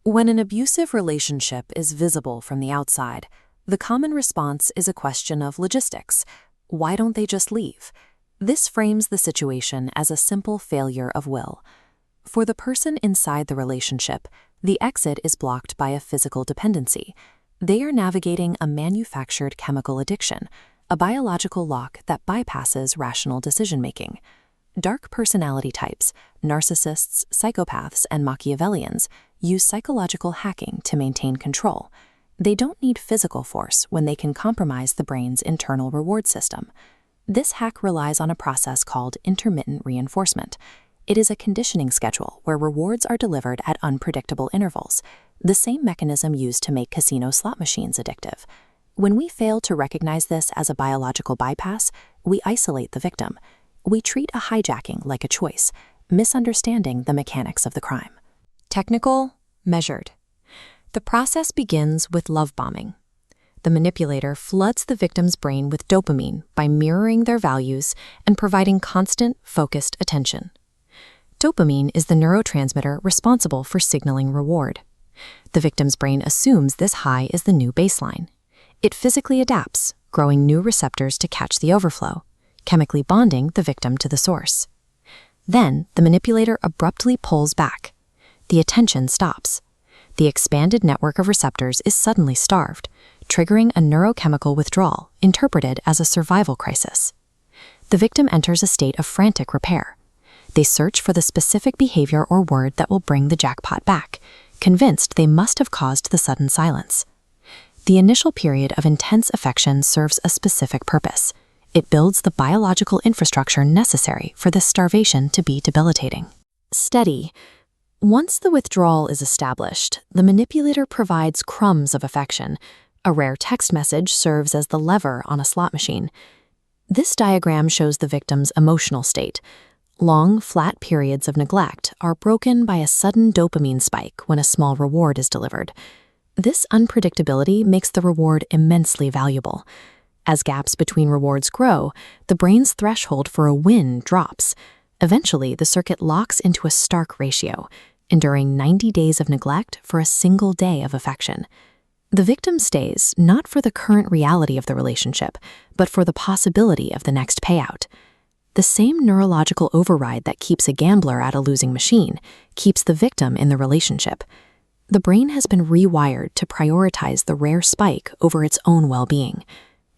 When an abusive relationship is visible from the outside, the common response is a question of logistics. Why don't they just leave? This frames the situation as a simple failure of will. For the person inside the relationship, the exit is blocked by a physical dependency. They are navigating a manufactured chemical addiction, a biological lock that bypasses rational decision-making. Dark personality types, narcissists, psychopaths, and Machiavellians use psychological hacking to maintain control. They don't need physical force when they can compromise the brain's internal reward system. This hack relies on a process called intermittent reinforcement. It is a conditioning schedule where rewards are delivered at unpredictable intervals, the same mechanism used to make casino slot machines addictive. When we fail to recognize this as a biological bypass, we isolate the victim. We treat a hijacking like a choice, misunderstanding the mechanics of the crime. Technical, measured. The process begins with love bombing. The manipulator floods the victim's brain with dopamine by mirroring their values and providing constant, focused attention. Dopamine is the neurotransmitter responsible for signaling reward. The victim's brain assumes this high is the new baseline. It physically adapts, growing new receptors to catch the overflow, chemically bonding the victim to the source. Then, the manipulator abruptly pulls back. The attention stops. The expanded network of receptors is suddenly starved, triggering a neurochemical withdrawal interpreted as a survival crisis. The victim enters a state of frantic repair. They search for the specific behavior or word that will bring the jackpot back, convinced they must have caused the sudden silence. The initial period of intense affection serves a specific purpose. It builds the biological infrastructure necessary for this starvation to be debilitating. Steady. Once the withdrawal is established, the manipulator provides crumbs of affection. A rare text message serves as the lever on a slot machine. This diagram shows the victim's emotional state. Long, flat periods of neglect are broken by a sudden dopamine spike when a small reward is delivered. This unpredictability makes the reward immensely valuable. As gaps between rewards grow, the brain's threshold for a win drops. Eventually, the circuit locks into a stark ratio, enduring 90 days of neglect for a single day of affection. The victim stays not for the current reality of the relationship, but for the possibility of the next payout. The same neurological override that keeps a gambler at a losing machine keeps the victim in the relationship. The brain has been rewired to prioritize the rare spike over its own well-being.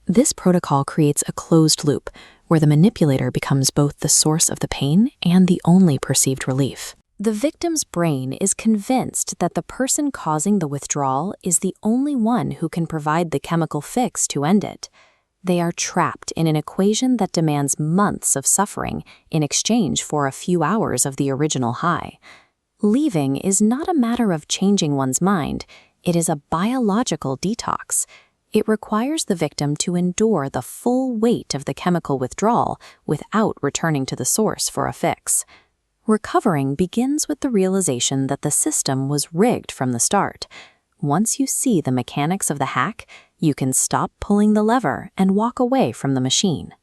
This protocol creates a closed loop where the manipulator becomes both the source of the pain and the only perceived relief. The victim's brain is convinced that the person causing the withdrawal is the only one who can provide the chemical fix to end it. They are trapped in an equation that demands months of suffering in exchange for a few hours of the original high. Leaving is not a matter of changing one's mind. It is a biological detox. It requires the victim to endure the full weight of the chemical withdrawal without returning to the source for a fix. Recovering begins with the realization that the system was rigged from the start. Once you see the mechanics of the hack, you can stop pulling the lever and walk away from the machine.